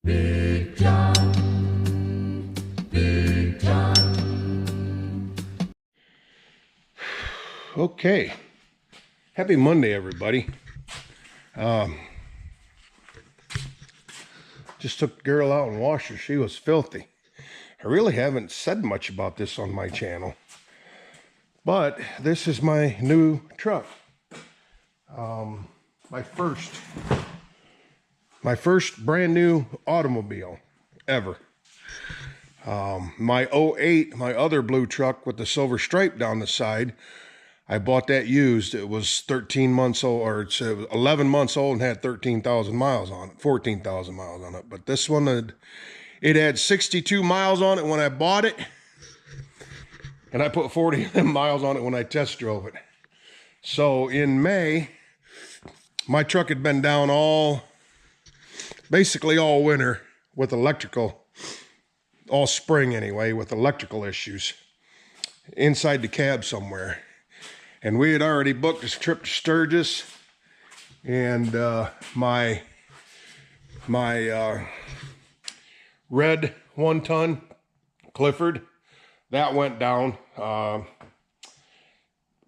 Big John, Big John. Okay, happy Monday, everybody. Just took the girl out and washed her. She was filthy. I really haven't said much about this on my channel, but this is my new truck. My first brand new automobile ever. My '08, my other blue truck with the silver stripe down the side, I bought that used. It was 13 months old, or it's 11 months old and had 13,000 miles on it, 14,000 miles on it. But this one, it had 62 miles on it when I bought it, and I put 40 miles on it when I test drove it. So in May, my truck had been down basically all winter with electrical, all spring anyway, with electrical issues inside the cab somewhere. And we had already booked a trip to Sturgis, and my red 1-ton Clifford, that went down. I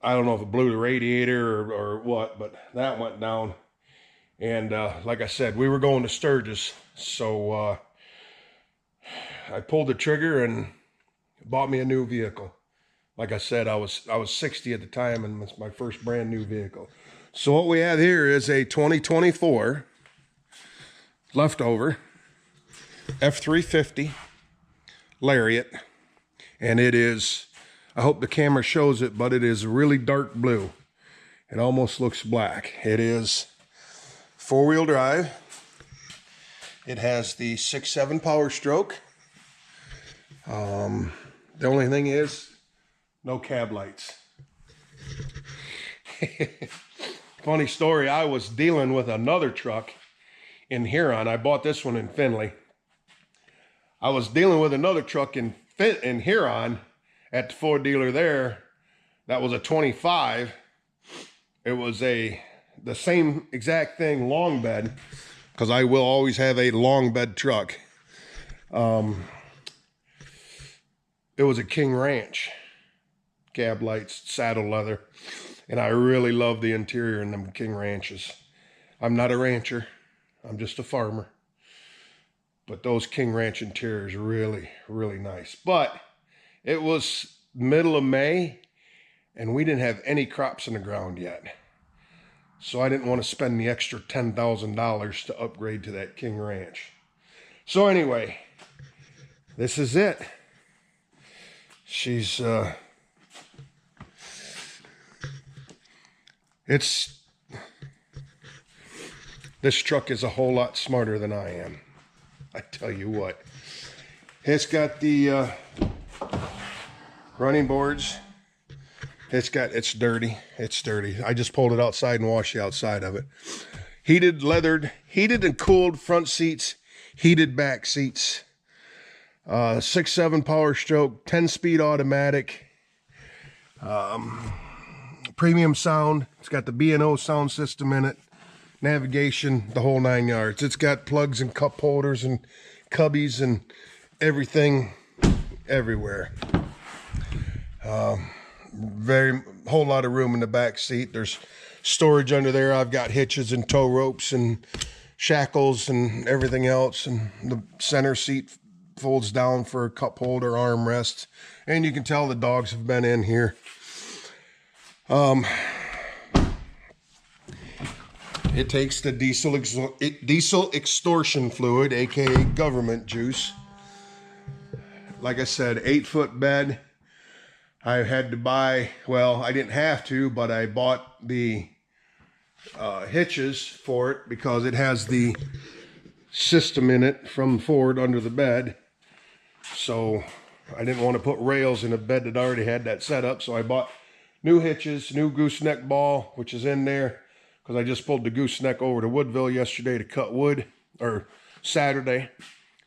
don't know if it blew the radiator or what, but that went down. And like I said, we were going to Sturgis, so I pulled the trigger and bought me a new vehicle. Like I said, I was 60 at the time, and it's my first brand new vehicle. So what we have here is a 2024 leftover F350 Lariat, and it is, I hope the camera shows it, but it is really dark blue. It almost looks black. It is 4-wheel drive. It has the 6.7 Power Stroke. The only thing is, no cab lights. Funny story, I was dealing with another truck in Huron. I bought this one in Findlay. I was dealing with another truck in Huron at the Ford dealer there. That was a 25. It was the same exact thing, long bed, because I will always have a long bed truck. It was a King Ranch. Cab lights, saddle leather, and I really love the interior in them King Ranches. I'm not a rancher, I'm just a farmer, but those King Ranch interiors are really, really nice. But it was middle of May, and we didn't have any crops in the ground yet, so I didn't want to spend the extra $10,000 to upgrade to that King Ranch. So anyway, this is it. She's this truck is a whole lot smarter than I am. I tell you what. It's got the running boards. It's dirty. It's dirty. I just pulled it outside and washed the outside of it. Heated and cooled front seats, heated back seats. 6.7 Power Stroke, 10-speed automatic. Premium sound. It's got the B&O sound system in it, navigation, the whole 9 yards. It's got plugs and cup holders and cubbies and everything everywhere. Whole lot of room in the back seat. There's storage under there. I've got hitches and tow ropes and shackles and everything else, and the center seat folds down for a cup holder, armrest, and you can tell the dogs have been in here. It takes the diesel extortion fluid, aka government juice. Like I said, 8-foot bed. I had to buy, well, I didn't have to, but I bought the hitches for it because it has the system in it from Ford under the bed. So I didn't want to put rails in a bed that already had that set up, so I bought new hitches, new gooseneck ball, which is in there, because I just pulled the gooseneck over to Woodville yesterday to cut wood, or Saturday.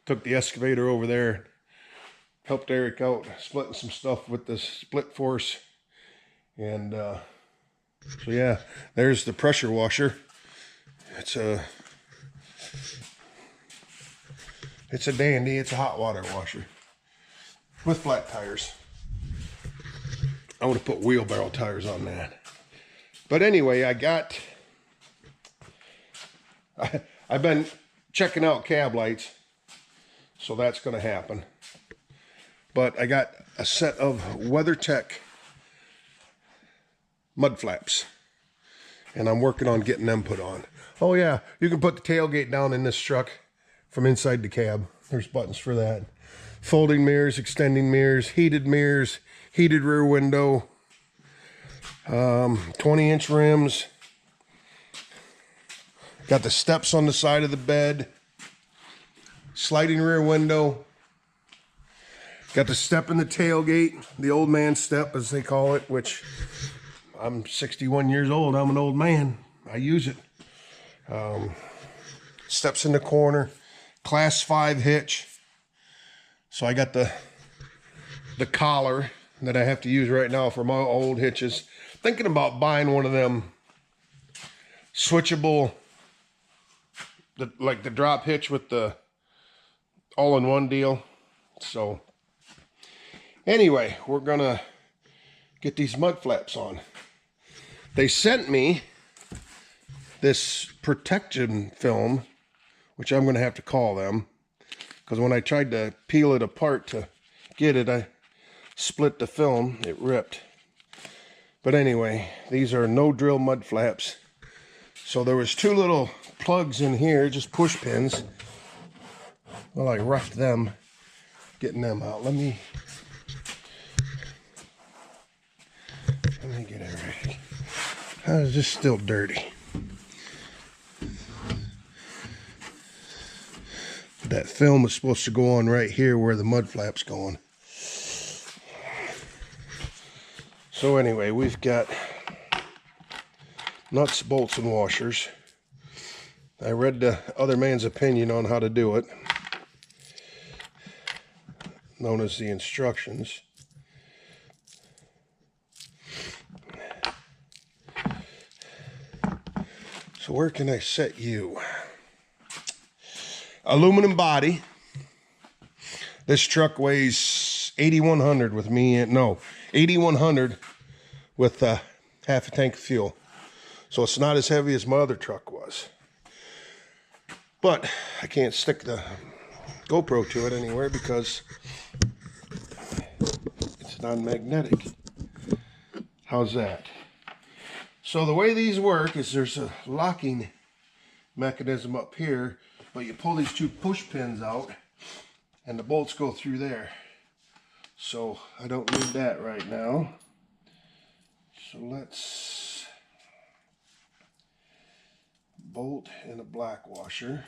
Took the excavator over there, helped Eric out, splitting some stuff with the split force. And so yeah, there's the pressure washer. It's a It's a dandy. It's a hot water washer with flat tires. I want to put wheelbarrow tires on that. But anyway, I've been checking out cab lights, so that's going to happen. But I got a set of WeatherTech mud flaps, and I'm working on getting them put on. Oh yeah, you can put the tailgate down in this truck from inside the cab. There's buttons for that. Folding mirrors, extending mirrors, heated rear window, 20-inch rims. Got the steps on the side of the bed, sliding rear window. Got the step in the tailgate, the old man step as they call it, which I'm 61 years old. I'm an old man. I use it. Steps in the corner, class 5 hitch. So I got the collar that I have to use right now for my old hitches. Thinking about buying one of them switchable, like the drop hitch with the all-in-one deal. So anyway, we're gonna get these mud flaps on. They sent me this protection film, which I'm gonna have to call them, because when I tried to peel it apart to get it, I split the film, it ripped. But anyway, these are no drill mud flaps. So there was 2 little plugs in here, just push pins. Well, I roughed them, getting them out. Let me get it ready. How is this still dirty? That film is supposed to go on right here where the mud flap's going. So anyway, we've got nuts, bolts, and washers. I read the other man's opinion on how to do it, known as the instructions. So where can I set you? Aluminum body. This truck weighs 8,100 with me, 8,100 with half a tank of fuel. So it's not as heavy as my other truck was. But I can't stick the GoPro to it anywhere because it's non-magnetic. How's that? So the way these work is there's a locking mechanism up here, but you pull these 2 push pins out and the bolts go through there. So I don't need that right now. So let's bolt in a black washer.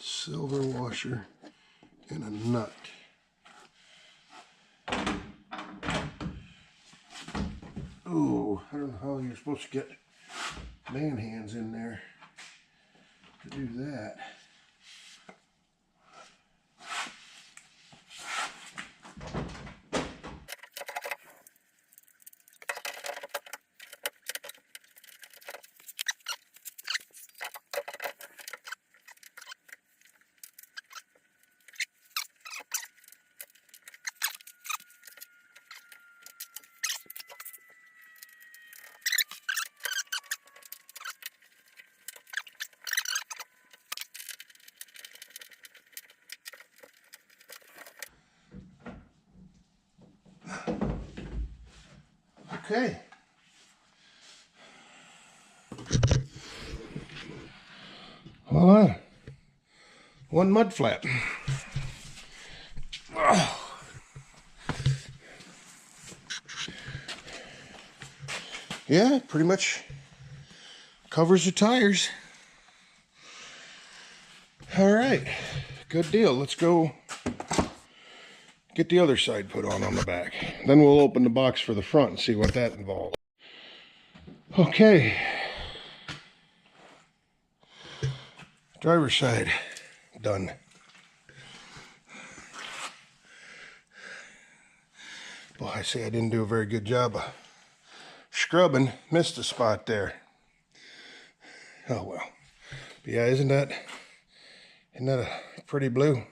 Silver washer and a nut. Ooh, I don't know how you're supposed to get man hands in there to do that. Okay. Voila. 1 mud flap. Oh. Yeah, pretty much covers the tires. All right, good deal. Let's go get the other side put on the back. Then we'll open the box for the front and see what that involves. Okay. Driver's side done. Well, I say I didn't do a very good job of scrubbing, missed a spot there. Oh well. But yeah, isn't that a pretty blue?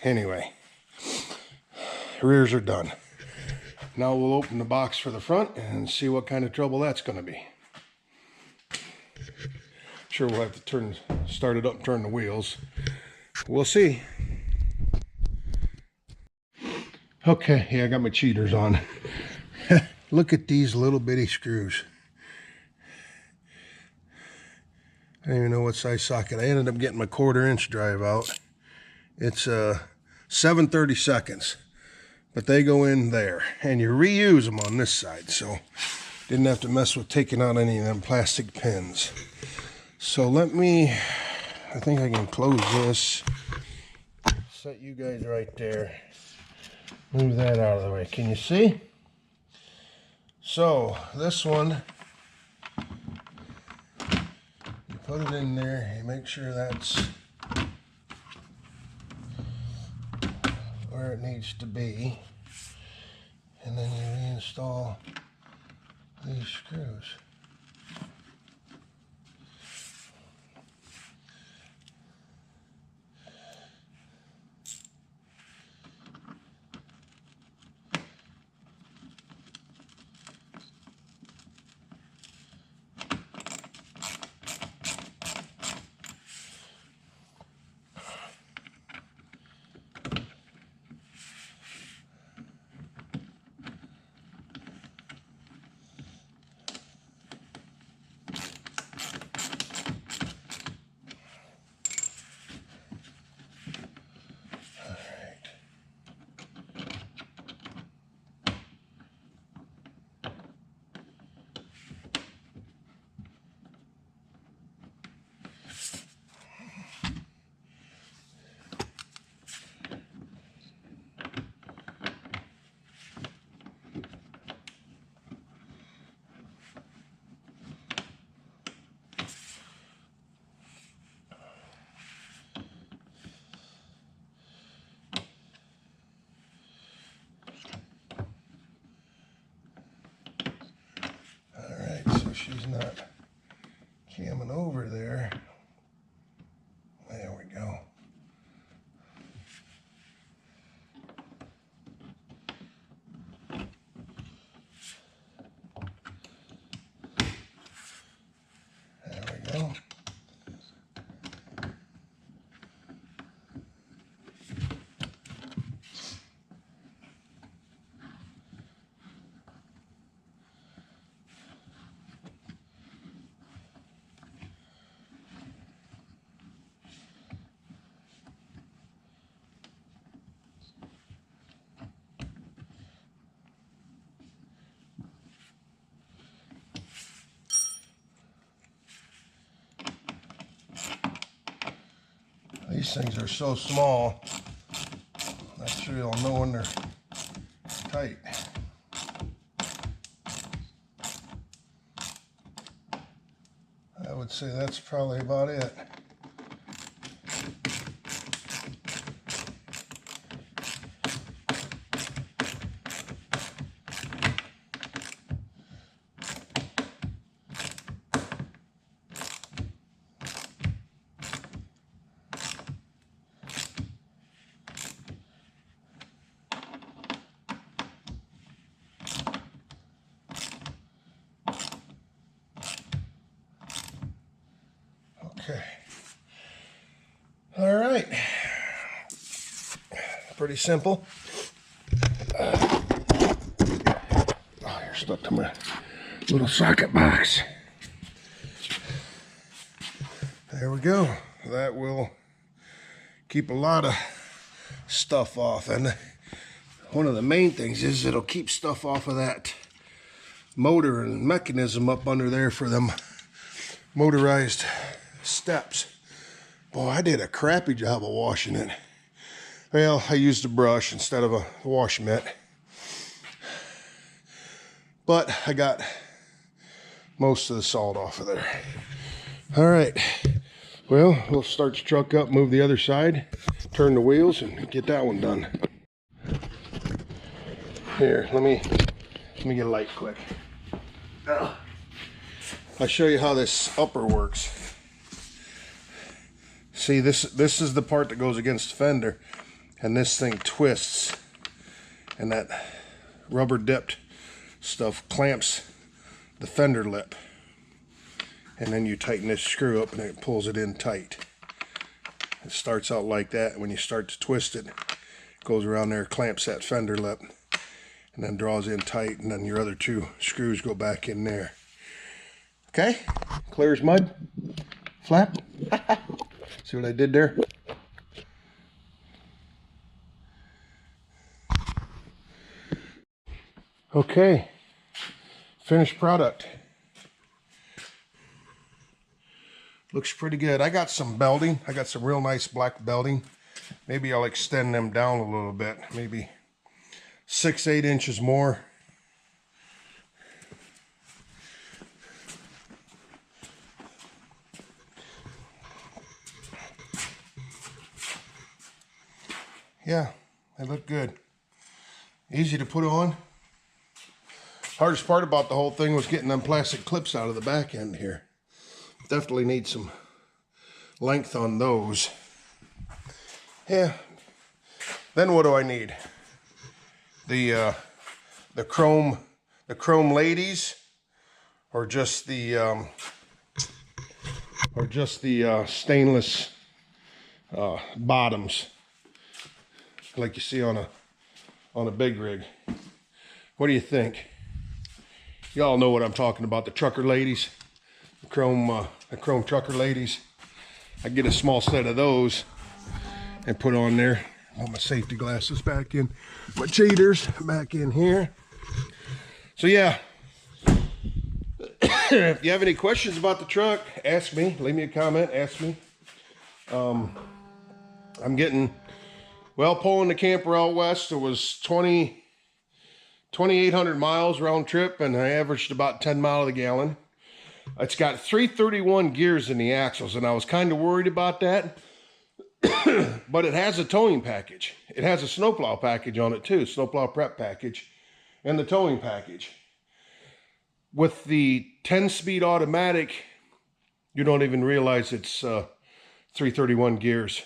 Anyway, rears are done. Now we'll open the box for the front and see what kind of trouble that's going to be. Sure, we'll have to start it up and turn the wheels. We'll see. Okay, yeah, I got my cheaters on. Look at these little bitty screws. I don't even know what size socket. I ended up getting my 1/4 inch drive out. It's 7/32, but they go in there, and you reuse them on this side, so didn't have to mess with taking out any of them plastic pins. So I think I can close this, set you guys right there, move that out of the way. Can you see? So this one, you put it in there, you make sure that's where it needs to be, and then you reinstall these screws. She's not camming over there. There we go. There we go. These things are so small, I'm sure you'll know when they're tight. I would say that's probably about it. Okay. All right. Pretty simple. Oh, you're stuck to my little socket box. There we go. That will keep a lot of stuff off. And one of the main things is it'll keep stuff off of that motor and mechanism up under there for them motorized steps. Boy, I did a crappy job of washing it. Well, I used a brush instead of a wash mitt. But I got most of the salt off of there. All right. Well, we'll start the truck up, move the other side, turn the wheels, and get that one done. Here, let me Let me get a light quick. I'll show you how this upper works. See, this is the part that goes against the fender, and this thing twists, and that rubber dipped stuff clamps the fender lip, and then you tighten this screw up and it pulls it in tight. It starts out like that. When you start to twist it, it goes around there, clamps that fender lip, and then draws in tight, and then your other two screws go back in there. Okay, clear as mud. Flap. See what I did there? Okay, finished product. Looks pretty good. I got some belting. I got some real nice black belting. Maybe I'll extend them down a little bit. Maybe 6-8 inches more. Yeah, they look good. Easy to put on. Hardest part about the whole thing was getting them plastic clips out of the back end here. Definitely need some length on those. Yeah. Then what do I need? The chrome ladies, or just the stainless bottoms, like you see on a big rig. What do you think? Y'all know what I'm talking about, the trucker ladies, the chrome trucker ladies. I get a small set of those and put on there. Put my safety glasses back in, my cheaters back in here. So yeah, if you have any questions about the truck, ask me, leave me a comment, ask me. I'm getting, well, pulling the camper out west, it was 2,800 miles round trip, and I averaged about 10 miles a gallon. It's got 331 gears in the axles, and I was kind of worried about that. But it has a towing package. It has a snowplow package on it too, snowplow prep package, and the towing package. With the 10-speed automatic, you don't even realize it's 331 gears.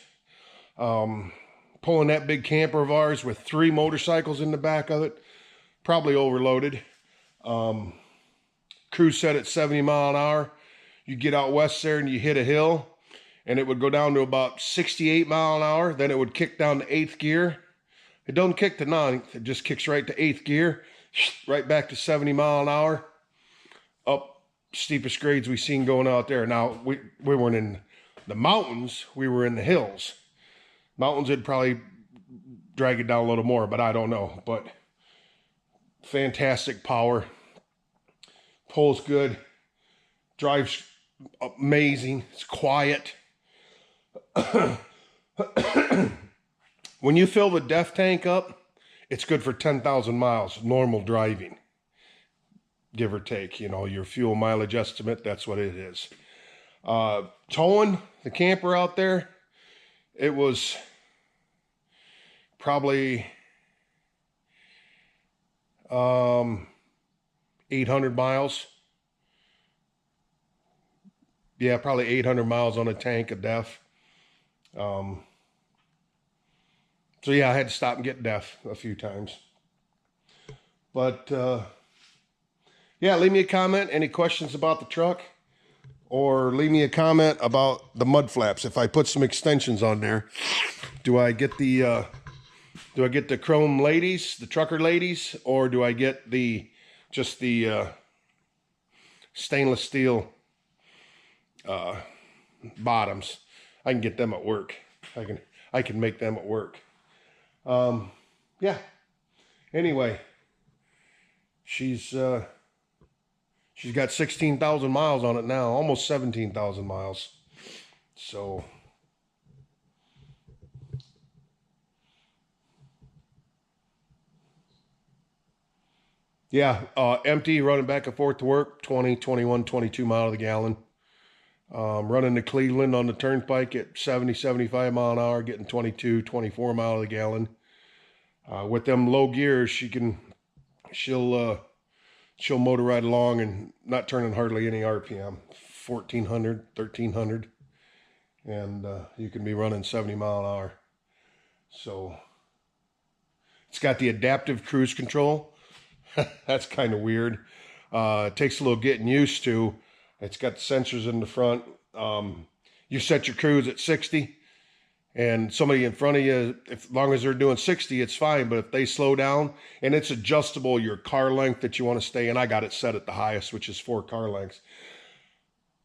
Pulling that big camper of ours with 3 motorcycles in the back of it, probably overloaded. Cruise set at 70 miles an hour. You get out west there and you hit a hill, and it would go down to about 68 miles an hour. Then it would kick down to 8th gear. It don't kick to 9th. It just kicks right to 8th gear, right back to 70 miles an hour. Up steepest grades we seen going out there. Now, we weren't in the mountains. We were in the hills. Mountains would probably drag it down a little more, but I don't know. But fantastic power. Pulls good. Drives amazing. It's quiet. When you fill the DEF tank up, it's good for 10,000 miles, normal driving. Give or take, you know, your fuel mileage estimate, that's what it is. Towing the camper out there, it was probably 800 miles. Yeah, probably 800 miles on a tank of DEF. So yeah, I had to stop and get DEF a few times. But yeah, leave me a comment. Any questions about the truck? Or leave me a comment about the mud flaps. If I put some extensions on there, do I get the chrome ladies, the trucker ladies, or do I get just the stainless steel bottoms? I can get them at work. I can make them at work. Yeah. Anyway, she's got 16,000 miles on it now, almost 17,000 miles. So yeah, empty, running back and forth to work, 20, 21, 22 miles a gallon. Running to Cleveland on the turnpike at 70, 75 mile an hour, getting 22, 24 miles a gallon. With them low gears, she'll she'll motor right along and not turning hardly any RPM, 1400, 1300. And you can be running 70 mile an hour. So it's got the adaptive cruise control. That's kind of weird. It takes a little getting used to. It's got the sensors in the front. You set your cruise at 60, and somebody in front of you, as long as they're doing 60, it's fine. But if they slow down, and it's adjustable, your car length that you want to stay in. I got it set at the highest, which is 4 car lengths.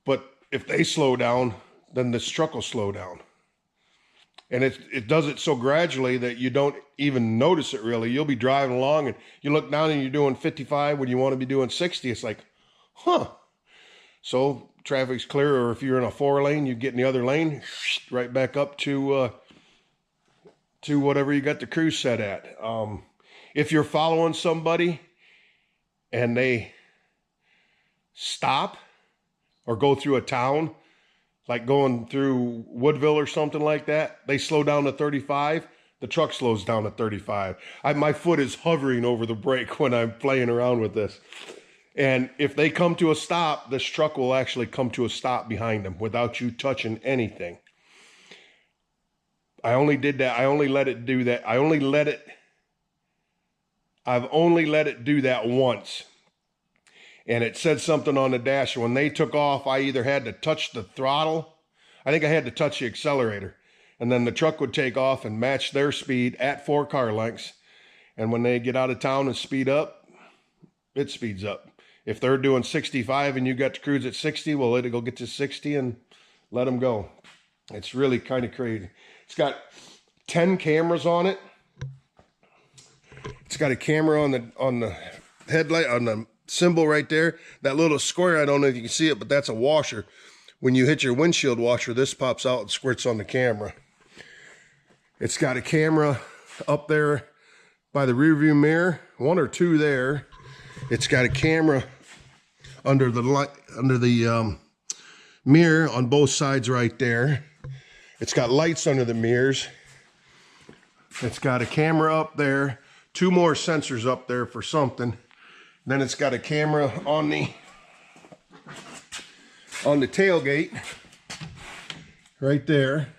But if they slow down, then this truck will slow down. And it does it so gradually that you don't even notice it really. You'll be driving along and you look down and you're doing 55 when you want to be doing 60. It's like, huh. So traffic's clear, or if you're in a 4 lane, you get in the other lane, right back up to whatever you got the cruise set at. If you're following somebody and they stop or go through a town, like going through Woodville or something like that, they slow down to 35, the truck slows down to 35. My foot is hovering over the brake when I'm playing around with this. And if they come to a stop, this truck will actually come to a stop behind them without you touching anything. I only did that. I only let it do that. I've only let it do that once. And it said something on the dash. When they took off, I either had to touch the throttle. I think I had to touch the accelerator. And then the truck would take off and match their speed at 4 car lengths. And when they get out of town and speed up, it speeds up. If they're doing 65 and you got to cruise at 60, well, it'll go get to 60 and let them go. It's really kind of crazy. It's got 10 cameras on it. It's got a camera on the headlight, on the symbol right there. That little square, I don't know if you can see it, but that's a washer. When you hit your windshield washer, this pops out and squirts on the camera. It's got a camera up there by the rear view mirror, 1 or 2 there. It's got a camera under the mirror on both sides right there. It's got lights under the mirrors. It's got a camera up there, 2 more sensors up there for something. Then it's got a camera on the tailgate right there.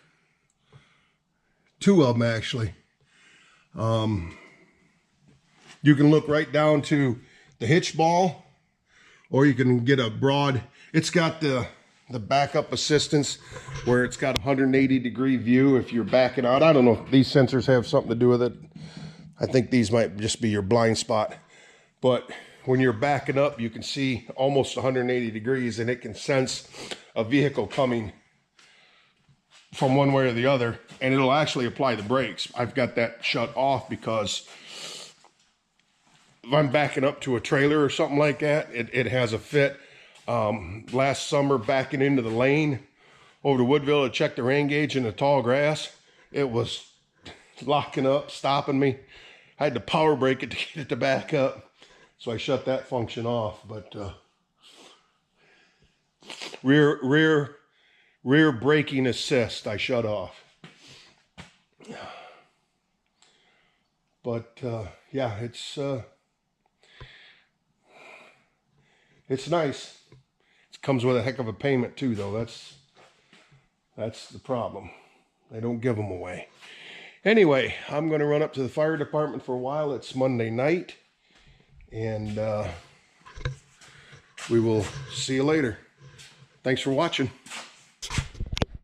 2 of them actually. You can look right down to the hitch ball, or you can get a broad. It's got the backup assistance where it's got a 180-degree view if you're backing out. I don't know if these sensors have something to do with it. I think these might just be your blind spot. But when you're backing up, you can see almost 180 degrees, and it can sense a vehicle coming from one way or the other, and it'll actually apply the brakes. I've got that shut off because if I'm backing up to a trailer or something like that, it has a fit. Last summer, backing into the lane over to Woodville to check the rain gauge in the tall grass, it was locking up, stopping me. I had to power brake it to get it to back up. So I shut that function off, but rear braking assist I shut off. But yeah, it's nice. It comes with a heck of a payment too, though. That's the problem. They don't give them away. Anyway, I'm going to run up to the fire department for a while. It's Monday night. And we will see you later. Thanks for watching.